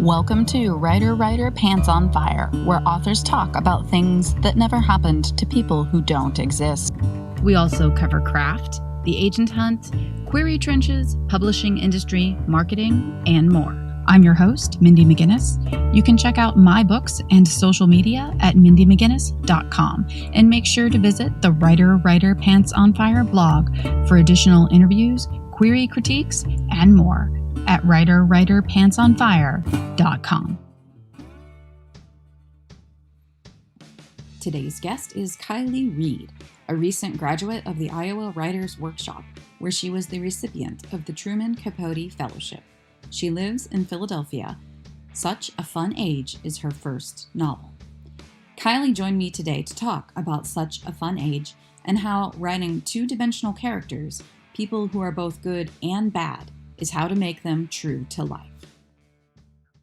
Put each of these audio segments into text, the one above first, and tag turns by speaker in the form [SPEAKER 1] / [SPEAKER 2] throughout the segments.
[SPEAKER 1] Welcome to Writer Pants on Fire, where authors talk about things that never happened to people who don't exist. We also cover craft, the agent hunt, query trenches, publishing industry, marketing, and more. I'm your host, Mindy McGinnis. You can check out my books and social media at mindymcginnis.com, and make sure to visit the Writer Pants on Fire blog for additional interviews, query critiques, and more at writerpantsonfire.com. Today's guest is Kylie Reid, a recent graduate of the Iowa Writers Workshop, where she was the recipient of the Truman Capote Fellowship. She lives in Philadelphia. Such a Fun Age is her first novel. Kylie joined me today to talk about Such a Fun Age and how writing two-dimensional characters, people who are both good and bad, is how to make them true to life.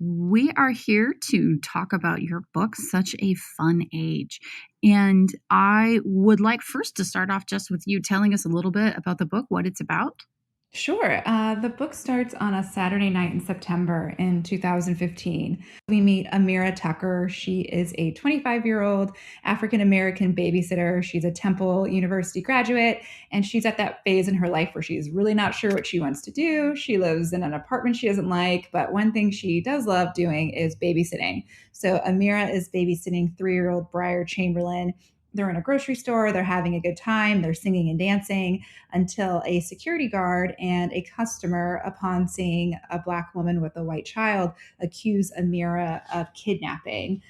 [SPEAKER 1] We are here to talk about your book, Such a Fun Age. And I would like first to start off just with you telling us a little bit about the book, what it's about.
[SPEAKER 2] Sure. The book starts on a Saturday night in September in 2015. We meet Amira Tucker. She is a 25-year-old African-American babysitter. She's a Temple University graduate, and she's at that phase in her life where she's really not sure what she wants to do. She lives in an apartment she doesn't like, but one thing she does love doing is babysitting. So Amira is babysitting 3-year-old Briar Chamberlain. They're in a grocery store, they're having a good time, they're singing and dancing until a security guard and a customer, upon seeing a Black woman with a white child, accuse Amira of kidnapping.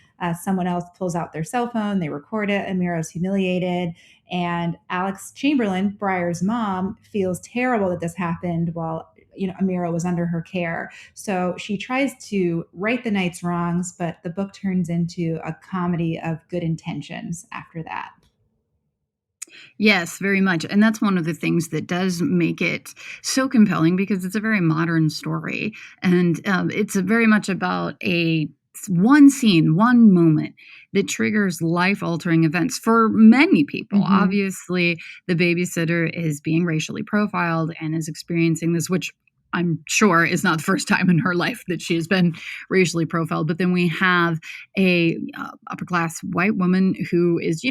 [SPEAKER 2] Someone else pulls out their cell phone, they record it, Amira's humiliated, and Alex Chamberlain, Briar's mom, feels terrible that this happened while Amira was under her care. So she tries to right the night's wrongs, but the book turns into a comedy of good intentions after that.
[SPEAKER 1] Yes, very much. And that's one of the things that does make it so compelling, because it's a very modern story. And it's very much about one scene, one moment that triggers life-altering events for many people.
[SPEAKER 2] Mm-hmm.
[SPEAKER 1] Obviously, the babysitter is being racially profiled and is experiencing this, which I'm sure is not the first time in her life that she has been racially profiled. But then we have a upper-class white woman who is,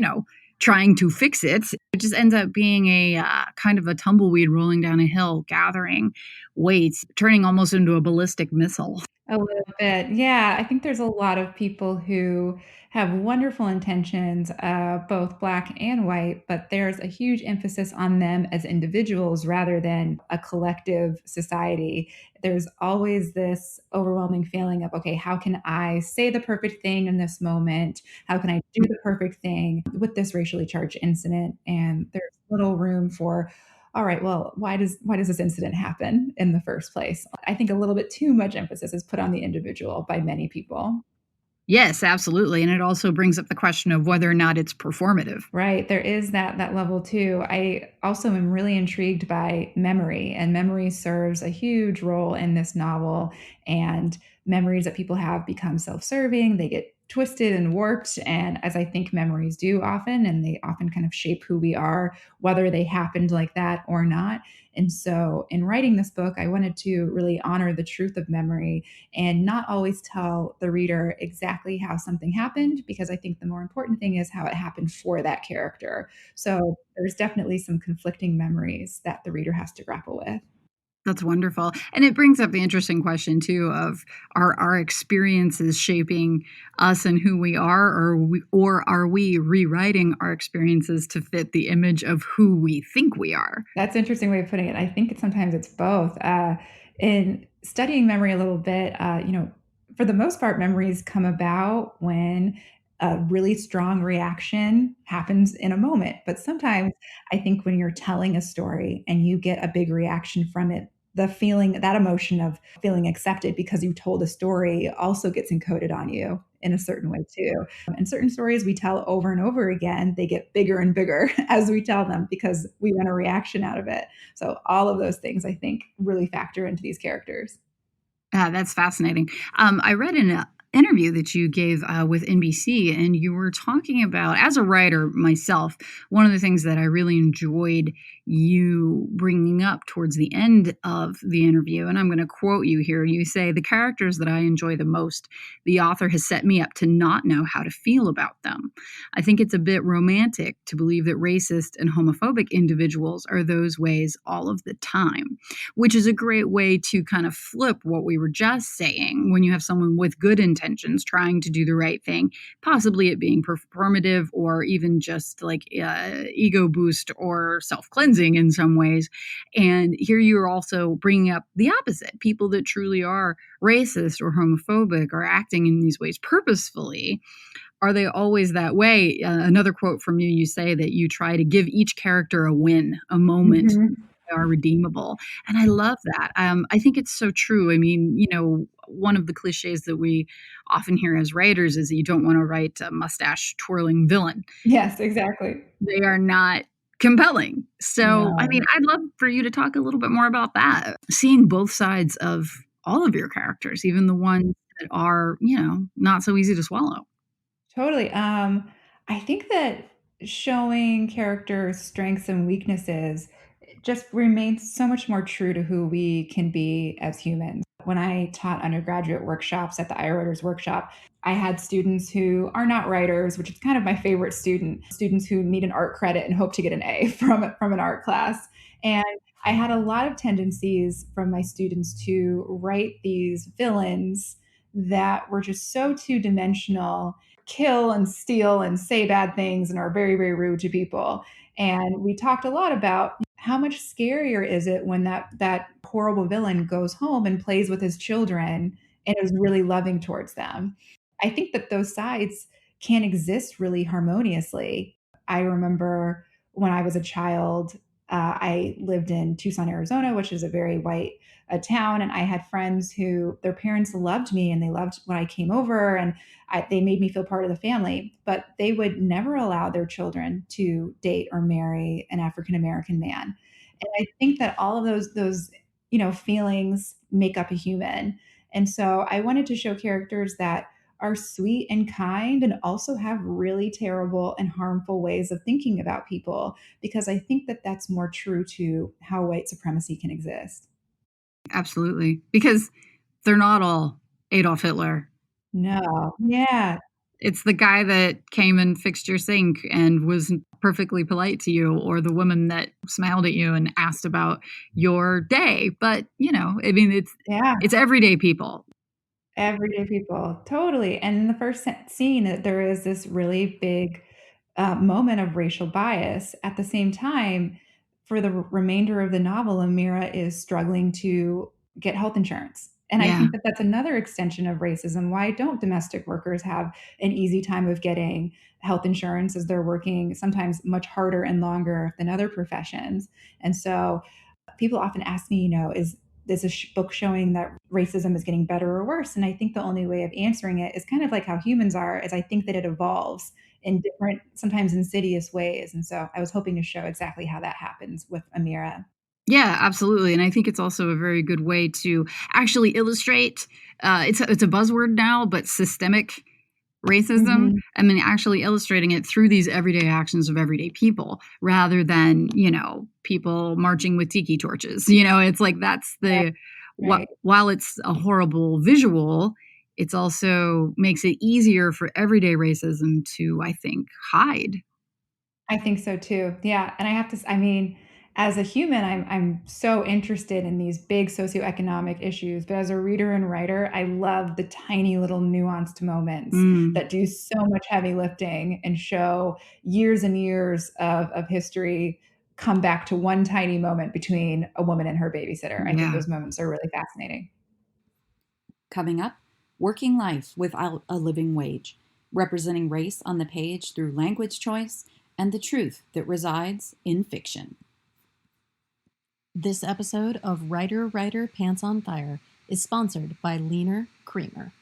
[SPEAKER 1] trying to fix it. It just ends up being a kind of a tumbleweed rolling down a hill, gathering weight, turning almost into a ballistic missile.
[SPEAKER 2] A little bit. Yeah, I think there's a lot of people who have wonderful intentions, both Black and white, but there's a huge emphasis on them as individuals rather than a collective society. There's always this overwhelming feeling of, okay, how can I say the perfect thing in this moment? How can I do the perfect thing with this racially charged incident? And there's little room for, all right, well, why does this incident happen in the first place? I think a little bit too much emphasis is put on the individual by many people.
[SPEAKER 1] Yes, absolutely. And it also brings up the question of whether or not it's performative.
[SPEAKER 2] Right. There is that level too. I also am really intrigued by memory, and memory serves a huge role in this novel. And memories that people have become self-serving. They get twisted and warped, and as I think memories do often, and they often kind of shape who we are, whether they happened like that or not. And so in writing this book, I wanted to really honor the truth of memory and not always tell the reader exactly how something happened, because I think the more important thing is how it happened for that character. So there's definitely some conflicting memories that the reader has to grapple with.
[SPEAKER 1] That's wonderful. And it brings up the interesting question, too, of are our experiences shaping us and who we are, or are we rewriting our experiences to fit the image of who we think we are?
[SPEAKER 2] That's an interesting way of putting it. I think sometimes it's both. In studying memory a little bit, for the most part, memories come about when a really strong reaction happens in a moment. But sometimes I think when you're telling a story and you get a big reaction from it, the feeling, that emotion of feeling accepted because you told a story, also gets encoded on you in a certain way too. And certain stories we tell over and over again, they get bigger and bigger as we tell them because we want a reaction out of it. So all of those things, I think, really factor into these characters.
[SPEAKER 1] That's fascinating. I read in
[SPEAKER 3] interview that you gave with NBC, and you were talking about, as a writer myself, one of the things that I really enjoyed you bringing up towards the end of the interview, and I'm going to quote you here. You say, "The characters that I enjoy the most, the author has set me up to not know how to feel about them. I think it's a bit romantic to believe that racist and homophobic individuals are those ways all of the time," which is a great way to kind of flip what we were just saying. When you have someone with good intentions trying to do the right thing, possibly it being performative or even just like ego boost or self-cleansing in some ways. And here you're also bringing up the opposite, people that truly are racist or homophobic or acting in these ways purposefully. Are they always that way? Another quote from you say that you try to give each character a win, a moment. They are redeemable. And I love that. I think it's so true. I mean, one of the cliches that we often hear as writers is that you don't want to write a mustache twirling villain.
[SPEAKER 2] Yes, exactly.
[SPEAKER 3] They are not compelling. So,
[SPEAKER 2] No.
[SPEAKER 3] I mean, I'd love for you to talk a little bit more about that. Seeing both sides of all of your characters, even the ones that are, not so easy to swallow.
[SPEAKER 2] Totally. I think that showing characters' strengths and weaknesses just remains so much more true to who we can be as humans. When I taught undergraduate workshops at the iWriters Workshop, I had students who are not writers, which is kind of my favorite students who need an art credit and hope to get an A from an art class. And I had a lot of tendencies from my students to write these villains that were just so two-dimensional, kill and steal and say bad things and are very, very rude to people. And we talked a lot about how much scarier is it when that horrible villain goes home and plays with his children and is really loving towards them. I think that those sides can exist really harmoniously. I remember when I was a child, I lived in Tucson, Arizona, which is a very white town, and I had friends who their parents loved me and they loved when I came over, and they made me feel part of the family, but they would never allow their children to date or marry an African American man. And I think that all of those feelings make up a human. And so I wanted to show characters that are sweet and kind and also have really terrible and harmful ways of thinking about people, because I think that that's more true to how white supremacy can exist.
[SPEAKER 3] Absolutely. Because they're not all Adolf Hitler.
[SPEAKER 2] No. Yeah.
[SPEAKER 3] It's the guy that came and fixed your sink and was perfectly polite to you, or the woman that smiled at you and asked about your day. But, I mean, it's everyday people.
[SPEAKER 2] Everyday people. Totally. And in the first scene, there is this really big moment of racial bias. At the same time, for the remainder of the novel, Amira is struggling to get health insurance. And I think that that's another extension of racism. Why don't domestic workers have an easy time of getting health insurance, as they're working sometimes much harder and longer than other professions? And so people often ask me, is this a book showing that racism is getting better or worse? And I think the only way of answering it is kind of like how humans are, is I think that it evolves in different, sometimes insidious ways. And so I was hoping to show exactly how that happens with Amira.
[SPEAKER 3] Yeah, absolutely. And I think it's also a very good way to actually illustrate, it's a buzzword now, but systemic racism. I mean, actually illustrating it through these everyday actions of everyday people, rather than, people marching with tiki torches. It's like that's the,
[SPEAKER 2] Right.
[SPEAKER 3] while it's a horrible visual, it's also makes it easier for everyday racism to, I think, hide.
[SPEAKER 2] I think so too. Yeah. And I have to, I mean, as a human, I'm so interested in these big socioeconomic issues. But as a reader and writer, I love the tiny little nuanced moments that do so much heavy lifting and show years and years of history come back to one tiny moment between a woman and her babysitter. I think those moments are really fascinating.
[SPEAKER 1] Coming up, Working Life Without a Living Wage, representing race on the page through language choice and the truth that resides in fiction. This episode of Writer Pants on Fire is sponsored by Leaner Creamer.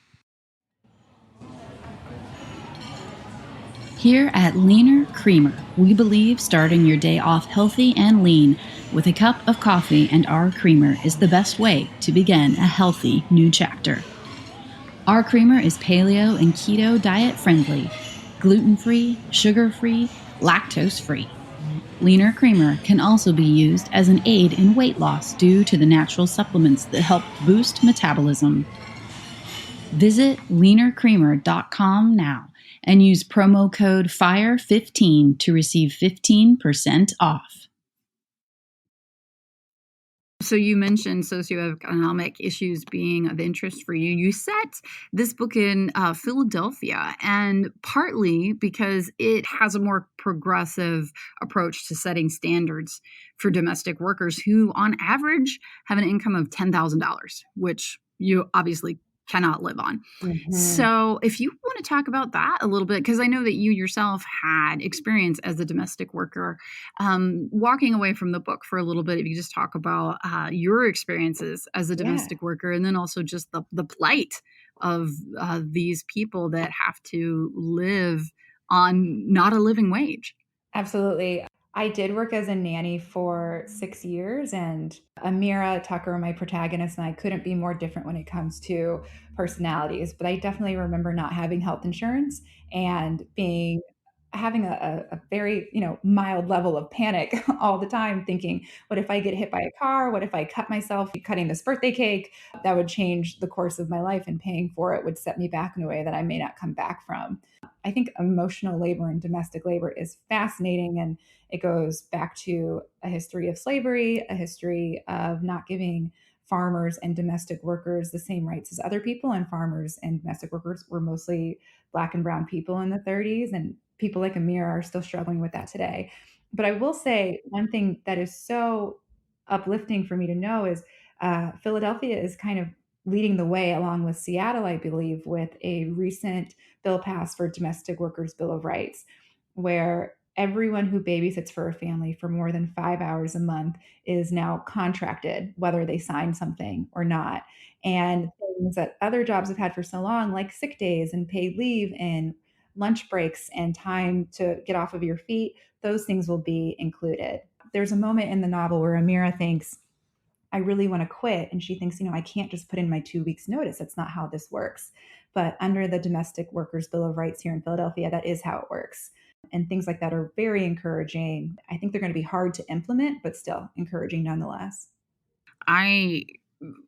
[SPEAKER 1] Here at Leaner Creamer, we believe starting your day off healthy and lean with a cup of coffee and our creamer is the best way to begin a healthy new chapter. Our creamer is paleo and keto diet friendly, gluten free, sugar free, lactose free. Leaner creamer can also be used as an aid in weight loss due to the natural supplements that help boost metabolism. Visit leanercreamer.com now and use promo code FIRE15 to receive 15% off.
[SPEAKER 3] So you mentioned socioeconomic issues being of interest for you. You set this book in Philadelphia, and partly because it has a more progressive approach to setting standards for domestic workers who, on average, have an income of $10,000, which you obviously cannot live on. So, if you want to talk about that a little bit, because I know that you yourself had experience as a domestic worker, walking away from the book for a little bit, if you just talk about your experiences as a
[SPEAKER 2] Yeah.
[SPEAKER 3] domestic worker, and then also just the plight of these people that have to live on not a living wage.
[SPEAKER 2] Absolutely. I did work as a nanny for 6 years, and Amira Tucker, my protagonist, and I couldn't be more different when it comes to personalities. But I definitely remember not having health insurance and being having a very, mild level of panic all the time, thinking, what if I get hit by a car? What if I cut myself cutting this birthday cake? That would change the course of my life, and paying for it would set me back in a way that I may not come back from. I think emotional labor and domestic labor is fascinating, and it goes back to a history of slavery, a history of not giving farmers and domestic workers the same rights as other people. And farmers and domestic workers were mostly Black and Brown people in the 30s, and people like Amir are still struggling with that today. But I will say one thing that is so uplifting for me to know is Philadelphia is kind of leading the way, along with Seattle, I believe, with a recent bill passed for domestic workers' Bill of Rights, where everyone who babysits for a family for more than 5 hours a month is now contracted, whether they sign something or not. And things that other jobs have had for so long, like sick days and paid leave and lunch breaks and time to get off of your feet, those things will be included. There's a moment in the novel where Amira thinks, I really want to quit. And she thinks, I can't just put in my 2 weeks notice. That's not how this works. But under the Domestic Workers Bill of Rights here in Philadelphia, that is how it works. And things like that are very encouraging. I think they're going to be hard to implement, but still encouraging nonetheless.
[SPEAKER 3] I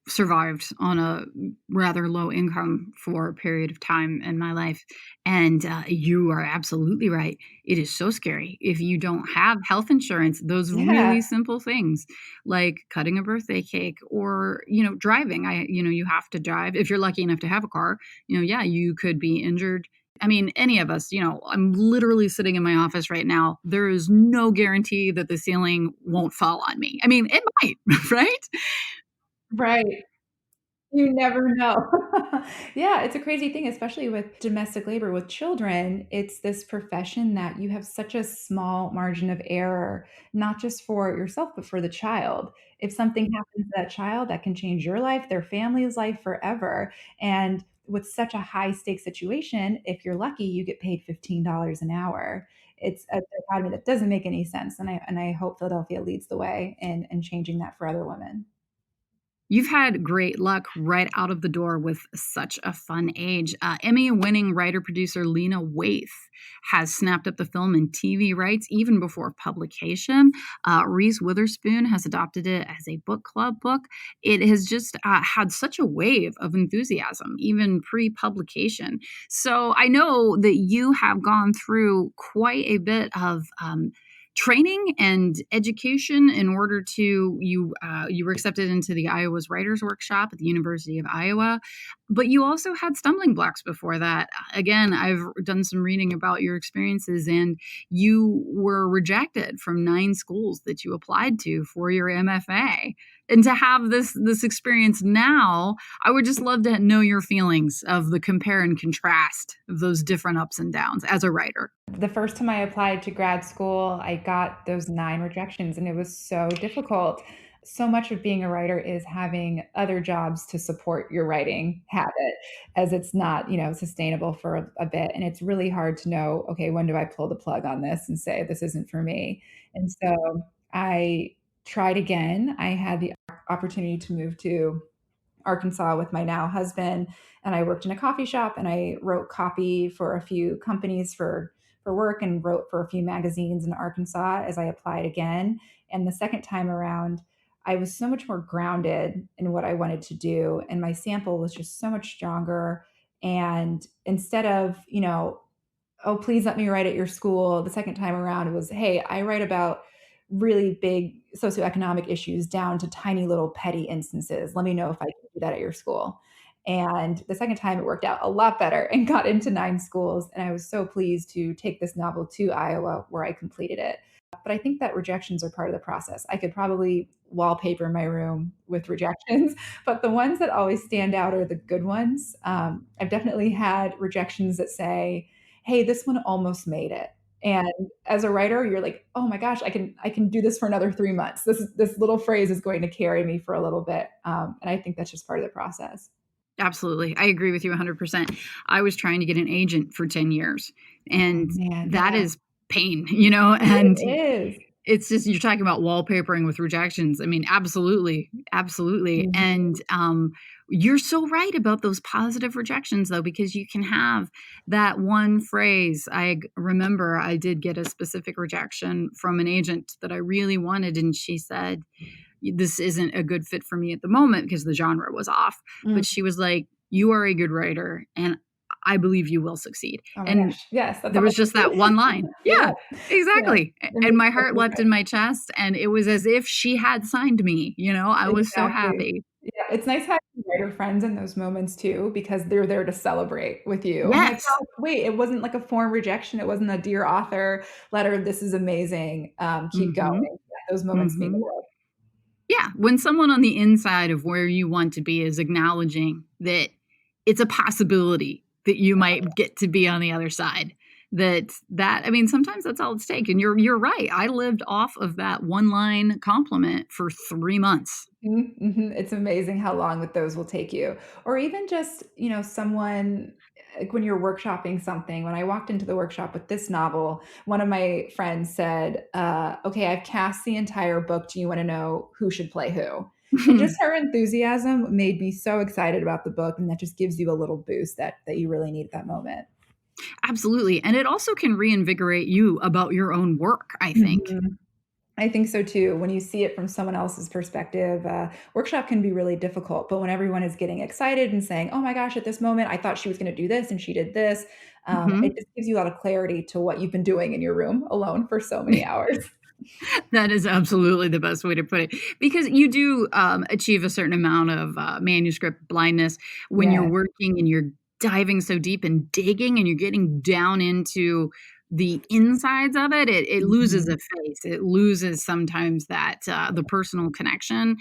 [SPEAKER 3] survived on a rather low income for a period of time in my life. And you are absolutely right. It is so scary if you don't have health insurance, those
[SPEAKER 2] Yeah.
[SPEAKER 3] really simple things like cutting a birthday cake or, driving. You have to drive. If you're lucky enough to have a car, yeah, you could be injured. I mean, any of us, I'm literally sitting in my office right now. There is no guarantee that the ceiling won't fall on me. I mean, it might, right?
[SPEAKER 2] Right. You never know. Yeah, it's a crazy thing, especially with domestic labor with children. It's this profession that you have such a small margin of error, not just for yourself, but for the child. If something happens to that child, that can change your life, their family's life forever. And with such a high stakes situation, if you're lucky, you get paid $15 an hour. It's a dichotomy that doesn't make any sense. And I hope Philadelphia leads the way in changing that for other women.
[SPEAKER 3] You've had great luck right out of the door with such a fun age. Emmy-winning writer-producer Lena Waithe has snapped up the film and TV rights even before publication. Reese Witherspoon has adopted it as a book club book. It has just had such a wave of enthusiasm, even pre-publication. So I know that you have gone through quite a bit of training and education in order to you were accepted into the Iowa's Writers Workshop at the University of Iowa, but you also had stumbling blocks before that. Again, I've done some reading about your experiences, and you were rejected from 9 schools that you applied to for your MFA. And to have this experience now, I would just love to know your feelings of the compare and contrast of those different ups and downs as a writer.
[SPEAKER 2] The first time I applied to grad school, I got those 9 rejections, and it was so difficult. So much of being a writer is having other jobs to support your writing habit, as it's not, sustainable for a bit. And it's really hard to know, okay, when do I pull the plug on this and say this isn't for me? And so I tried again. I had the opportunity to move to Arkansas with my now husband, and I worked in a coffee shop, and I wrote copy for a few companies for work, and wrote for a few magazines in Arkansas as I applied again. And the second time around, I was so much more grounded in what I wanted to do, and my sample was just so much stronger. And instead of, oh, please let me write at your school, the second time around it was, hey, I write about really big socioeconomic issues down to tiny little petty instances. Let me know if I can do that at your school. And the second time it worked out a lot better and got into 9 schools. And I was so pleased to take this novel to Iowa where I completed it. But I think that rejections are part of the process. I could probably wallpaper my room with rejections, but the ones that always stand out are the good ones. I've definitely had rejections that say, hey, this one almost made it. And as a writer, you're like, oh my gosh, I can do this for another 3 months. This little phrase is going to carry me for a little bit, and I think that's just part of the process.
[SPEAKER 3] Absolutely. I agree with you 100%. I was trying to get an agent for 10 years,
[SPEAKER 2] Oh
[SPEAKER 3] and
[SPEAKER 2] man,
[SPEAKER 3] that
[SPEAKER 2] yeah,
[SPEAKER 3] is pain, you know, and
[SPEAKER 2] it is.
[SPEAKER 3] it's just you're talking about wallpapering with rejections. I mean, absolutely, absolutely.
[SPEAKER 2] Mhm.
[SPEAKER 3] And you're so right about those positive rejections, though, because you can have that one phrase. Remember I did get a specific rejection from an agent that I really wanted, and she said, this isn't a good fit for me at the moment because the genre was off.
[SPEAKER 2] Mm.
[SPEAKER 3] But she was like, you are a good writer, and I believe you will succeed.
[SPEAKER 2] Oh my
[SPEAKER 3] And
[SPEAKER 2] gosh, yes, that's
[SPEAKER 3] there
[SPEAKER 2] all I
[SPEAKER 3] was just that one
[SPEAKER 2] can
[SPEAKER 3] line.
[SPEAKER 2] say.
[SPEAKER 3] Yeah,
[SPEAKER 2] Yeah, yeah,
[SPEAKER 3] exactly.
[SPEAKER 2] it
[SPEAKER 3] And
[SPEAKER 2] makes
[SPEAKER 3] my heart
[SPEAKER 2] total
[SPEAKER 3] leapt in
[SPEAKER 2] sense.
[SPEAKER 3] my chest, and it was as if she had signed me, you know? I was so
[SPEAKER 2] Exactly.
[SPEAKER 3] happy.
[SPEAKER 2] Yeah, it's nice having writer friends in those moments too, because they're there to celebrate with you. I'm like,
[SPEAKER 3] Yes.
[SPEAKER 2] "Oh, wait, it wasn't like a form rejection, it wasn't a dear author letter, this is amazing, keep going."
[SPEAKER 3] Mhm.
[SPEAKER 2] Yeah, those moments mean the
[SPEAKER 3] Mhm.
[SPEAKER 2] world.
[SPEAKER 3] Yeah, when someone on the inside of where you want to be is acknowledging that it's a possibility that you might get to be on the other side, that I mean, sometimes that's all it's taken. You're right. I lived off of that one line compliment for 3 months.
[SPEAKER 2] Mhm, mhm. It's amazing how long that those will take you. Or even just, someone like when you're workshopping something. When I walked into the workshop with this novel, one of my friends said, okay, I've cast the entire book. Do you want to know who should play who? And just her enthusiasm made me so excited about the book. And that just gives you a little boost that you really need at that moment.
[SPEAKER 3] Absolutely, and it also can reinvigorate you about your own work, I think.
[SPEAKER 2] Mhm. I think so too. When you see it from someone else's perspective, workshop can be really difficult. But when everyone is getting excited and saying, "Oh my gosh, at this moment, I thought she was going to do this and she did this," it
[SPEAKER 3] Mhm.
[SPEAKER 2] just gives you a lot of clarity to what you've been doing in your room alone for so many hours.
[SPEAKER 3] That is absolutely the best way to put it, because you do, achieve a certain amount of, manuscript blindness when you're
[SPEAKER 2] Yes.
[SPEAKER 3] working and you're diving so deep and digging and you're getting down into the insides of it. It loses
[SPEAKER 2] Mhm.
[SPEAKER 3] a face. It loses sometimes that, the personal connection.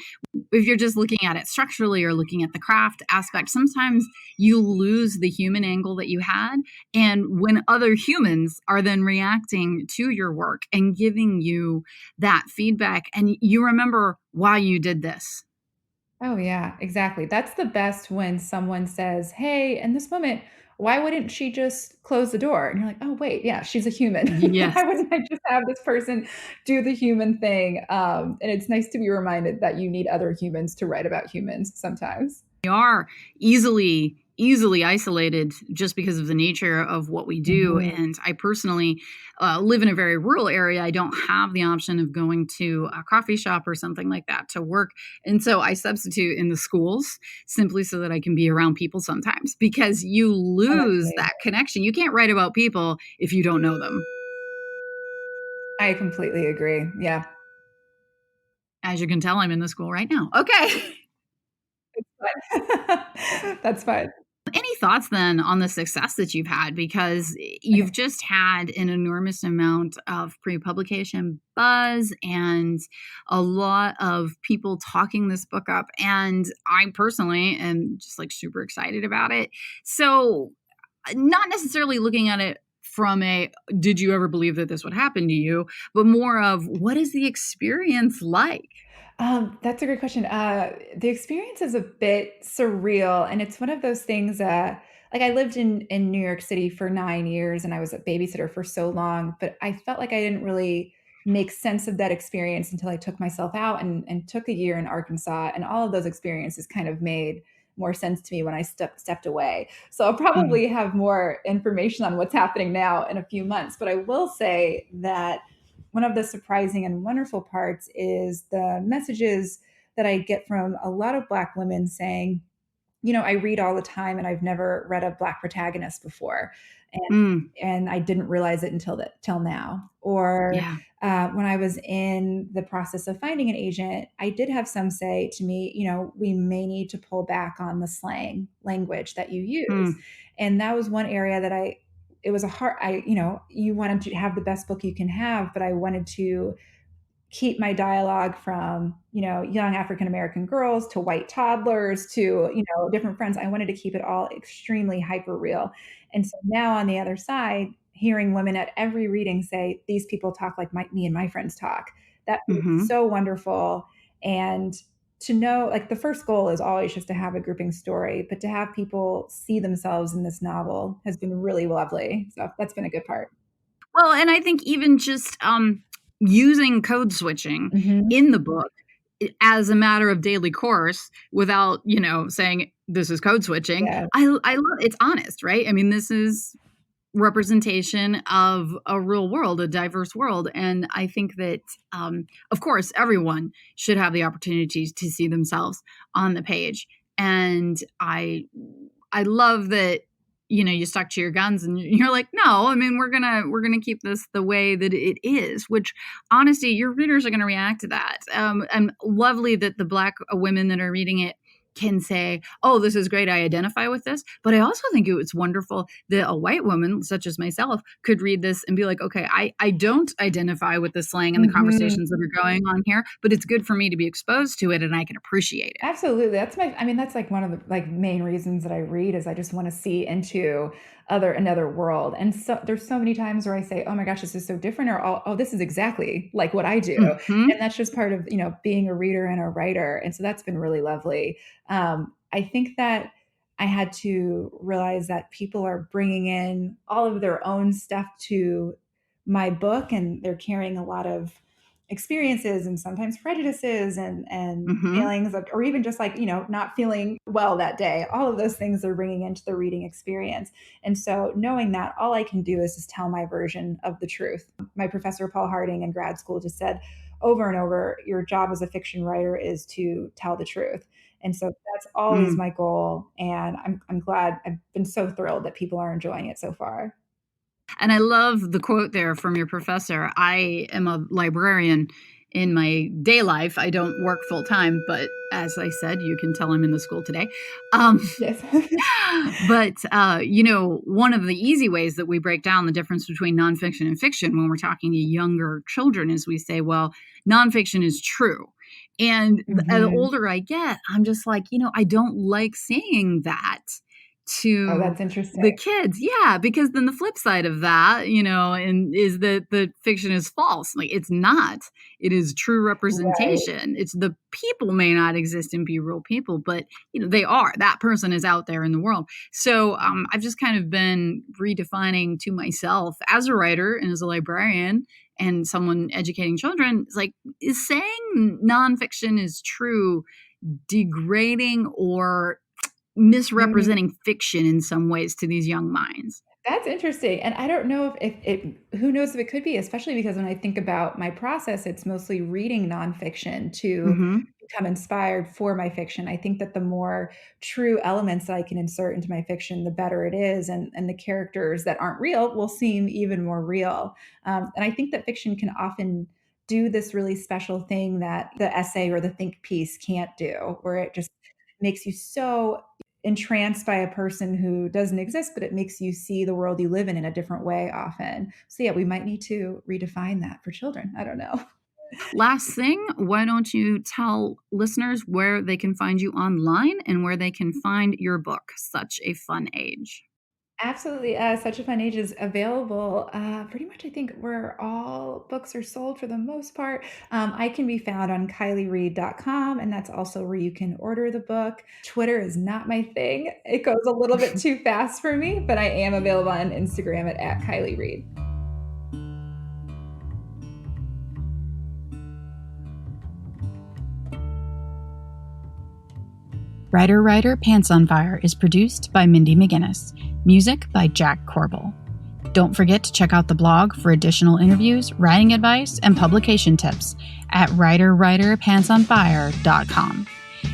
[SPEAKER 3] If you're just looking at it structurally or looking at the craft aspect, sometimes you lose the human angle that you had. And when other humans are then reacting to your work and giving you that feedback, and you remember why you did this.
[SPEAKER 2] Oh, yeah, exactly. That's the best when someone says, "Hey, in this moment, why wouldn't she just close the door?" And you're like, "Oh, wait, yeah, she's a human.
[SPEAKER 3] Yes.
[SPEAKER 2] Why wouldn't I just have this person do the human thing?" And it's nice to be reminded that you need other humans to write about humans sometimes.
[SPEAKER 3] We are easily isolated just because of the nature of what we do.
[SPEAKER 2] Mhm.
[SPEAKER 3] And I personally live in a very rural area. I don't have the option of going to a coffee shop or something like that to work. And so I substitute in the schools simply so that I can be around people sometimes, because you
[SPEAKER 2] Oh, that's
[SPEAKER 3] lose
[SPEAKER 2] amazing.
[SPEAKER 3] that connection. You can't write about people if you don't know them.
[SPEAKER 2] I completely agree. Yeah.
[SPEAKER 3] As you can tell, I'm in the school right now. Okay.
[SPEAKER 2] That's fine.
[SPEAKER 3] Any thoughts then on the success that you've had? Because
[SPEAKER 2] Okay.
[SPEAKER 3] you've just had an enormous amount of pre-publication buzz and a lot of people talking this book up. And I personally am just like super excited about it. So, not necessarily looking at it from a did you ever believe that this would happen to you, but more of what is the experience like?
[SPEAKER 2] That's a great question. The experience is a bit surreal, and it's one of those things. Like I lived in New York City for 9 years, and I was a babysitter for so long, but I felt like I didn't really make sense of that experience until I took myself out and took a year in Arkansas, and all of those experiences kind of made more sense to me when I stepped away. So I'll probably have more information on what's happening now in a few months. But I will say that one of the surprising and wonderful parts is the messages that I get from a lot of Black women saying, I read all the time and I've never read a Black protagonist before. And
[SPEAKER 3] Mm.
[SPEAKER 2] and I didn't realize it till now. Or
[SPEAKER 3] Yeah.
[SPEAKER 2] when I was in the process of finding an agent, I did have some say to me, we may need to pull back on the slang language that you use.
[SPEAKER 3] Mm.
[SPEAKER 2] And that was one area that it was a hard, you wanted to have the best book you can have, but I wanted to keep my dialogue from, young African American girls to white toddlers to, different friends. I wanted to keep it all extremely hyper real. And so now on the other side, hearing women at every reading say, these people talk like me and my friends talk, that feels
[SPEAKER 3] Mm-hmm.
[SPEAKER 2] so wonderful. And to know, like, the first goal is always just to have a grouping story, but to have people see themselves in this novel has been really lovely. So that's been a good part.
[SPEAKER 3] Well, and I think even just using code switching
[SPEAKER 2] Mm-hmm.
[SPEAKER 3] in the book as a matter of daily course without, saying this is code switching.
[SPEAKER 2] Yeah.
[SPEAKER 3] I love it's honest, right? I mean, this is representation of a real world, a diverse world. And I think that, of course, everyone should have the opportunity to see themselves on the page. And I love that, you stuck to your guns and you're like, no, I mean, we're gonna keep this the way that it is, which honestly, your readers are gonna react to that. And lovely that the Black women that are reading it can say, oh, this is great, I identify with this. But I also think it's wonderful that a white woman, such as myself, could read this and be like, okay, I don't identify with the slang and the
[SPEAKER 2] Mm-hmm.
[SPEAKER 3] conversations that are going on here, but it's good for me to be exposed to it and I can appreciate it.
[SPEAKER 2] Absolutely. That's like one of the main reasons that I read is I just want to see into another world. And so there's so many times where I say, "Oh my gosh, this is so different," or "Oh, this is exactly like what I do."
[SPEAKER 3] Hmm.
[SPEAKER 2] And that's just part of, being a reader and a writer. And so that's been really lovely. I think that I had to realize that people are bringing in all of their own stuff to my book, and they're carrying a lot of experiences and sometimes prejudices and
[SPEAKER 3] Hmm.
[SPEAKER 2] feelings of, or even just like, not feeling well that day. All of those things they're bringing into the reading experience. And so knowing that, all I can do is just tell my version of the truth. My professor, Paul Harding, in grad school just said over and over, your job as a fiction writer is to tell the truth. And so that's always
[SPEAKER 3] Mm.
[SPEAKER 2] my goal. And I'm glad, I've been so thrilled that people are enjoying it so far.
[SPEAKER 3] And I love the quote there from your professor. I am a librarian in my day life. I don't work full time, but as I said, you can tell I'm in the school today. Um,
[SPEAKER 2] Yes.
[SPEAKER 3] but one of the easy ways that we break down the difference between nonfiction and fiction when we're talking to younger children is we say, well, nonfiction is true. And the
[SPEAKER 2] Hmm.
[SPEAKER 3] older I get, I'm just like, I don't like saying that
[SPEAKER 2] Oh,
[SPEAKER 3] to
[SPEAKER 2] that's interesting.
[SPEAKER 3] the kids. Yeah, because then the flip side of that, and is that the fiction is false. Like it's not. It is true
[SPEAKER 2] Right.
[SPEAKER 3] representation. It's the people may not exist and be real people, but they are. That person is out there in the world. So I've just kind of been redefining to myself as a writer and as a librarian and someone educating children. It's like, is saying nonfiction is true degrading or
[SPEAKER 2] Mhm.
[SPEAKER 3] misrepresenting fiction in some ways to these young minds?
[SPEAKER 2] That's interesting, and I don't know if it who knows if it could be, especially because when I think about my process, it's mostly reading nonfiction to
[SPEAKER 3] Mhm.
[SPEAKER 2] become inspired for my fiction. I think that the more true elements that I can insert into my fiction, the better it is, and the characters that aren't real will seem even more real. And I think that fiction can often do this really special thing that the essay or the think piece can't do, where it just makes you so entranced by a person who doesn't exist, but it makes you see the world you live in a different way often. So yeah, we might need to redefine that for children. I don't know.
[SPEAKER 3] Last thing, why don't you tell listeners where they can find you online and where they can find your book, Such a Fun Age?
[SPEAKER 2] Absolutely. Such a Fun Age is available pretty much, I think, where all books are sold for the most part. I can be found on KylieReid.com, and that's also where you can order the book. Twitter is not my thing. It goes a little bit too fast for me, but I am available on Instagram at Kylie Reid.
[SPEAKER 1] Writer Pants on Fire is produced by Mindy McGinnis. Music by Jack Corbel. Don't forget to check out the blog for additional interviews, writing advice, and publication tips at writerpantsonfire.com.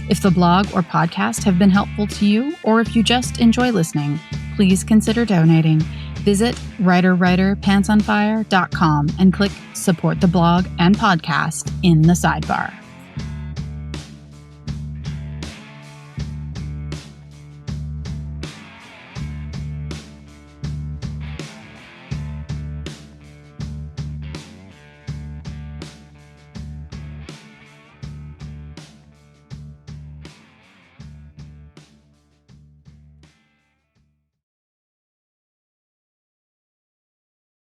[SPEAKER 1] If the blog or podcast have been helpful to you, or if you just enjoy listening, please consider donating. Visit writerpantsonfire.com and click Support the Blog and Podcast in the sidebar.